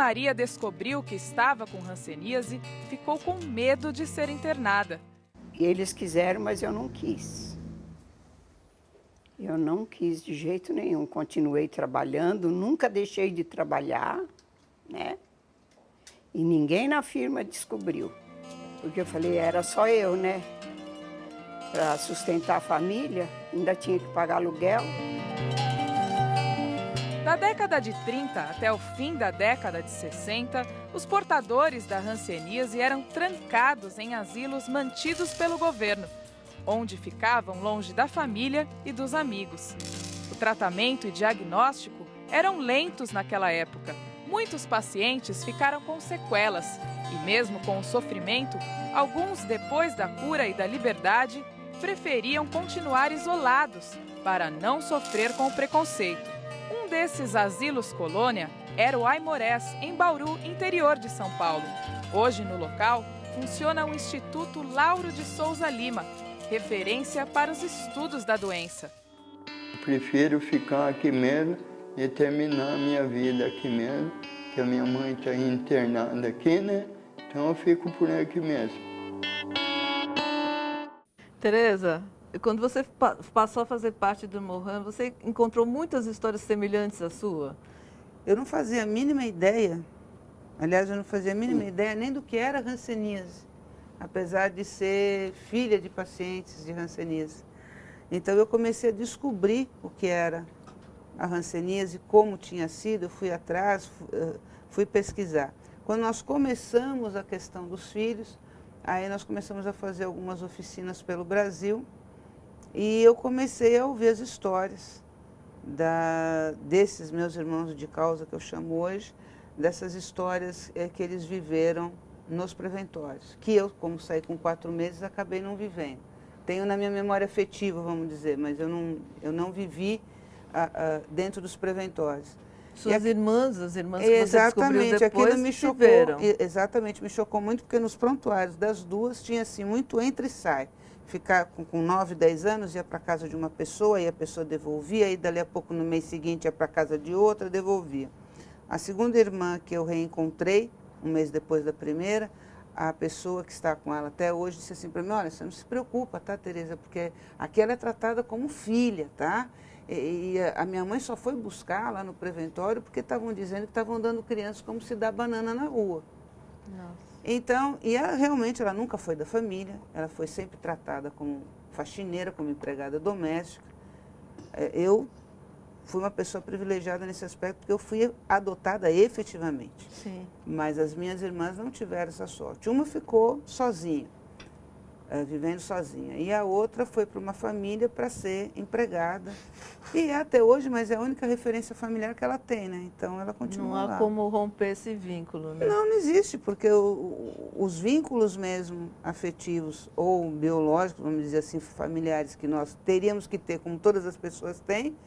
Maria descobriu que estava com hanseníase, ficou com medo de ser internada. Eles quiseram, mas eu não quis. Eu não quis de jeito nenhum. Continuei trabalhando, nunca deixei de trabalhar, né? E ninguém na firma descobriu. Porque eu falei, era só eu, né? Para sustentar a família, ainda tinha que pagar aluguel. Da década de 30 até o fim da década de 60, os portadores da hanseníase eram trancados em asilos mantidos pelo governo, onde ficavam longe da família e dos amigos. O tratamento e diagnóstico eram lentos naquela época. Muitos pacientes ficaram com sequelas e, mesmo com o sofrimento, alguns, depois da cura e da liberdade, preferiam continuar isolados para não sofrer com o preconceito. Um desses asilos colônia era o Aimorés, em Bauru, interior de São Paulo. Hoje, no local, funciona o Instituto Lauro de Souza Lima, referência para os estudos da doença. Prefiro ficar aqui mesmo e terminar a minha vida aqui mesmo, que a minha mãe está internada aqui, né? Então eu fico por aqui mesmo. Tereza, quando você passou a fazer parte do Mohan, você encontrou muitas histórias semelhantes à sua? Eu não fazia a mínima ideia, aliás, eu não fazia a mínima ideia nem do que era hanseníase, apesar de ser filha de pacientes de hanseníase. Então eu comecei a descobrir o que era a hanseníase, como tinha sido, eu fui atrás, fui pesquisar. Quando nós começamos a questão dos filhos, aí nós começamos a fazer algumas oficinas pelo Brasil e eu comecei a ouvir as histórias desses meus irmãos de causa, que eu chamo hoje, dessas histórias que eles viveram nos preventórios, que eu, como saí com 4 meses, acabei não vivendo. Tenho na minha memória afetiva, vamos dizer, mas eu não vivi dentro dos preventórios. Suas irmãs, as irmãs que você descobriu depois, aquilo me chocou, tiveram. Exatamente, me chocou muito, porque nos prontuários das duas tinha assim, muito entra e sai. Ficar com 9, 10 anos, ia para casa de uma pessoa, aí a pessoa devolvia, aí dali a pouco, no mês seguinte, ia para casa de outra, devolvia. A segunda irmã que eu reencontrei, um mês depois da primeira, a pessoa que está com ela até hoje disse assim para mim, olha, você não se preocupa, tá, Tereza, porque aqui ela é tratada como filha, tá? E a minha mãe só foi buscar lá no preventório porque estavam dizendo que estavam dando crianças como se dá banana na rua. Nossa. Então, e ela realmente, ela nunca foi da família, ela foi sempre tratada como faxineira, como empregada doméstica. Eu fui uma pessoa privilegiada nesse aspecto porque eu fui adotada efetivamente. Sim. Mas as minhas irmãs não tiveram essa sorte. Uma ficou sozinha, vivendo sozinha. E a outra foi para uma família para ser empregada. E até hoje, mas é a única referência familiar que ela tem, né? Então ela continua lá. Não há como romper esse vínculo, né? Não existe, porque os vínculos mesmo afetivos ou biológicos, vamos dizer assim, familiares, que nós teríamos que ter, como todas as pessoas têm,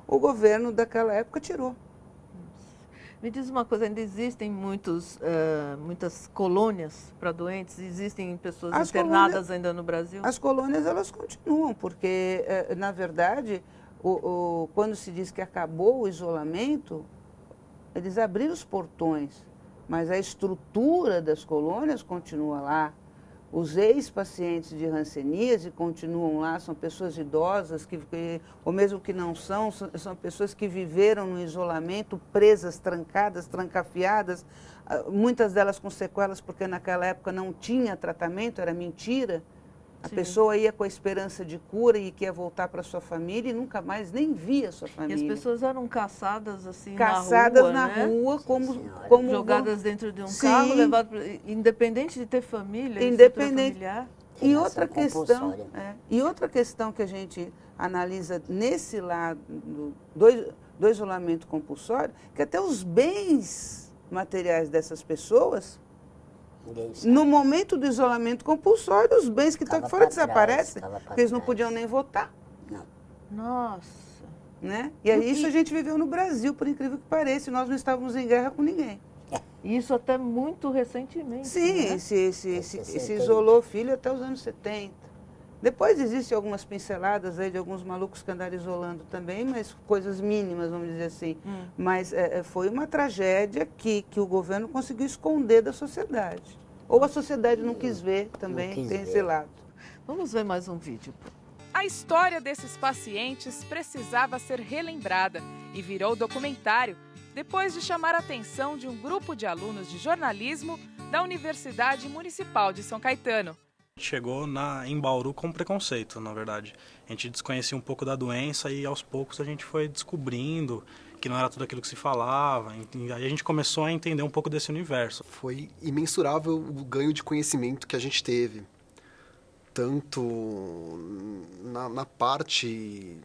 o governo daquela época tirou. Me diz uma coisa, ainda existem muitas colônias para doentes? Existem pessoas internadas ainda no Brasil? As colônias, elas continuam, porque, na verdade, quando se diz que acabou o isolamento, eles abriram os portões, mas a estrutura das colônias continua lá. Os ex-pacientes de hanseníase continuam lá, são pessoas idosas, ou mesmo que não são pessoas que viveram no isolamento, presas, trancadas, trancafiadas, muitas delas com sequelas, porque naquela época não tinha tratamento, era mentira. A Sim. pessoa ia com a esperança de cura e que ia voltar para sua família e nunca mais nem via sua família. E as pessoas eram caçadas assim caçadas na na rua, rua, né? como jogadas dentro de um Sim. carro, levadas, independente de ter família, independente. Familiar. E outra questão que a gente analisa nesse lado do isolamento compulsório, que até os bens materiais dessas pessoas, no momento do isolamento compulsório, os bens que estão fora desaparecem, porque eles não podiam nem votar. Não. Nossa. Né? E isso a gente viveu no Brasil, por incrível que pareça, e nós não estávamos em guerra com ninguém. Isso até muito recentemente. Sim, né? se isolou o filho até os anos 70. Depois existem algumas pinceladas aí de alguns malucos que andaram isolando também, mas coisas mínimas, vamos dizer assim. Mas foi uma tragédia que o governo conseguiu esconder da sociedade. Ou a sociedade não quis ver também, tem esse lado. Vamos ver mais um vídeo. A história desses pacientes precisava ser relembrada e virou documentário depois de chamar a atenção de um grupo de alunos de jornalismo da Universidade Municipal de São Caetano. Chegou em Bauru com preconceito, na verdade. A gente desconhecia um pouco da doença e aos poucos a gente foi descobrindo que não era tudo aquilo que se falava. E aí a gente começou a entender um pouco desse universo. Foi imensurável o ganho de conhecimento que a gente teve. Tanto na parte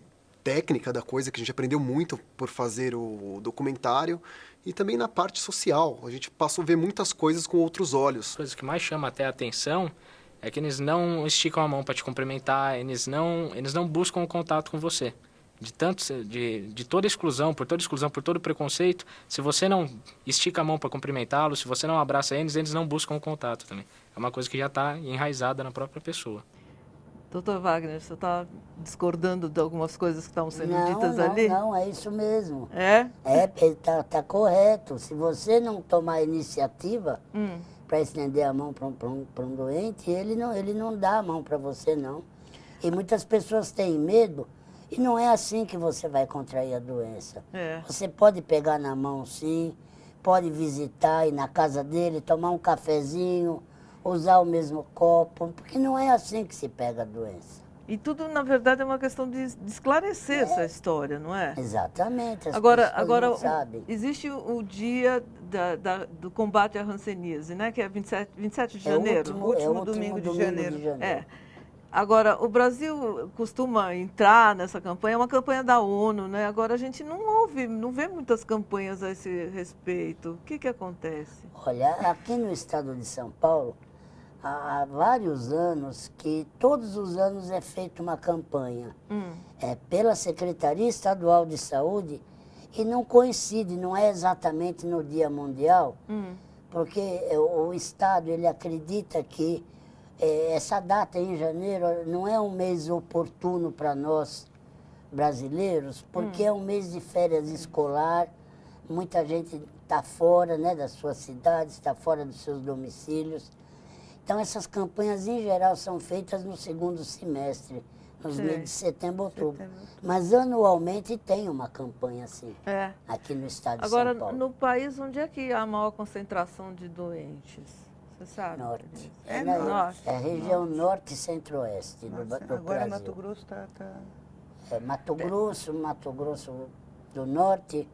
técnica da coisa, que a gente aprendeu muito por fazer o documentário, e também na parte social. A gente passou a ver muitas coisas com outros olhos. A coisa que mais chama até a atenção é que eles não esticam a mão para te cumprimentar, eles não buscam o contato com você. De toda exclusão, por todo preconceito, se você não estica a mão para cumprimentá-los, se você não abraça eles não buscam o contato também. É uma coisa que já está enraizada na própria pessoa. Doutor Wagner, você está discordando de algumas coisas que estavam sendo ditas ali? Não, é isso mesmo. É? Tá correto. Se você não tomar iniciativa para estender a mão para um doente, ele não dá a mão para você, não. E muitas pessoas têm medo, e não é assim que você vai contrair a doença. Você pode pegar na mão, sim, pode visitar, ir na casa dele, tomar um cafezinho, usar o mesmo copo, porque não é assim que se pega a doença. E tudo, na verdade, é uma questão de esclarecer essa história, não é? Exatamente. Agora não sabem. Existe o dia do combate à hanseníase, né? Que é 27 de janeiro. O último domingo de janeiro. Agora, o Brasil costuma entrar nessa campanha, é uma campanha da ONU, né? Agora a gente não vê muitas campanhas a esse respeito. O que acontece? Olha, aqui no estado de São Paulo, há vários anos que todos os anos é feita uma campanha pela Secretaria Estadual de Saúde e não coincide, não é exatamente no Dia Mundial, porque o Estado ele acredita que essa data em janeiro não é um mês oportuno para nós brasileiros, porque é um mês de férias escolar, muita gente está fora, né, das suas cidades, está fora dos seus domicílios. Então, essas campanhas, em geral, são feitas no segundo semestre, nos meses de setembro, outubro. Mas, anualmente, tem uma campanha assim, aqui no estado de São Paulo. Agora, no país, onde é que há a maior concentração de doentes? Você sabe? Norte. Norte. É a região norte e centro-oeste do Brasil. Agora Mato Grosso está... Mato Grosso do Norte,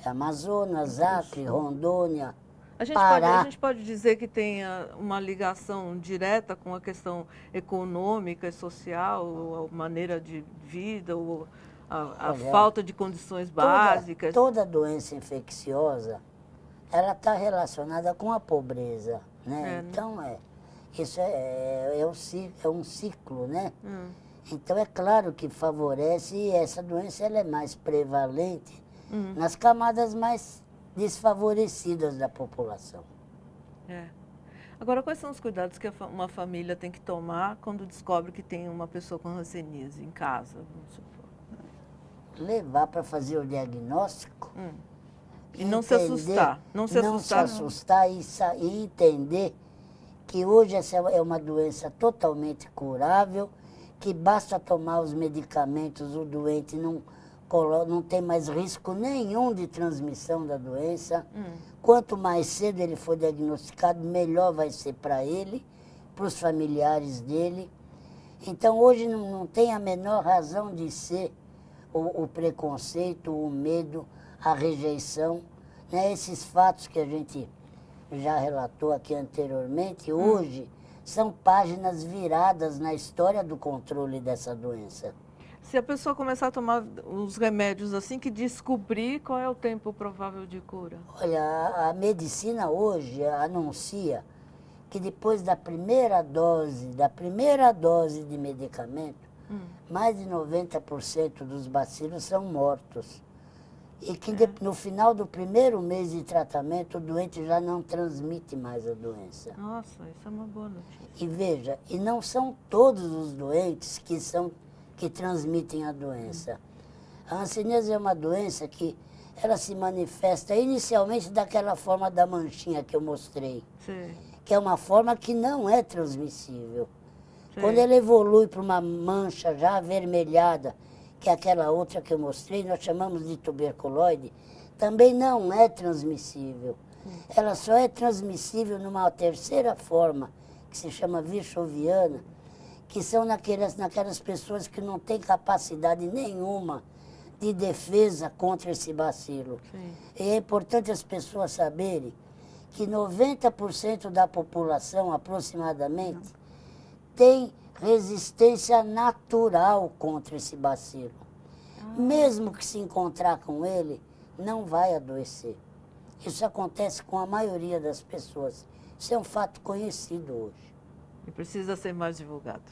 Amazonas, Acre, Rondônia, A gente pode dizer que tem uma ligação direta com a questão econômica e social, ou a maneira de vida, ou a falta de condições básicas? Toda doença infecciosa, ela está relacionada com a pobreza, né? Então, isso é um ciclo, né? Então, é claro que favorece, e essa doença ela é mais prevalente nas camadas mais desfavorecidas da população. Agora, quais são os cuidados que uma família tem que tomar quando descobre que tem uma pessoa com hanseníase em casa, vamos supor? Levar para fazer o diagnóstico. E não se assustar. Não se assustar e entender que hoje essa é uma doença totalmente curável, que basta tomar os medicamentos, o doente não tem mais risco nenhum de transmissão da doença. Quanto mais cedo ele for diagnosticado, melhor vai ser para ele, para os familiares dele. Então, hoje não tem a menor razão de ser o preconceito, o medo, a rejeição. Né? Esses fatos que a gente já relatou aqui anteriormente, hoje são páginas viradas na história do controle dessa doença. Se a pessoa começar a tomar os remédios assim que descobrir, qual é o tempo provável de cura? Olha, a medicina hoje anuncia que depois da primeira dose de medicamento, mais de 90% dos bacilos são mortos. E que no final do primeiro mês de tratamento, o doente já não transmite mais a doença. Nossa, isso é uma boa notícia. E veja, e não são todos os doentes que transmitem a doença. A hanseníase é uma doença que ela se manifesta inicialmente daquela forma da manchinha que eu mostrei, Sim. que é uma forma que não é transmissível. Sim. Quando ela evolui para uma mancha já avermelhada, que é aquela outra que eu mostrei, nós chamamos de tuberculoide, também não é transmissível. Ela só é transmissível numa terceira forma, que se chama virchoviana, que são naquelas pessoas que não têm capacidade nenhuma de defesa contra esse bacilo. Sim. E é importante as pessoas saberem que 90% da população, aproximadamente, tem resistência natural contra esse bacilo. Mesmo que se encontrar com ele, não vai adoecer. Isso acontece com a maioria das pessoas. Isso é um fato conhecido hoje. E precisa ser mais divulgado.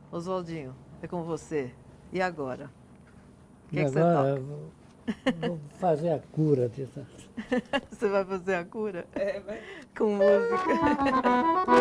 Oswaldinho, é com você. E agora? O que você Agora toca? vou fazer a cura disso. Você vai fazer a cura? É, vai. Com música.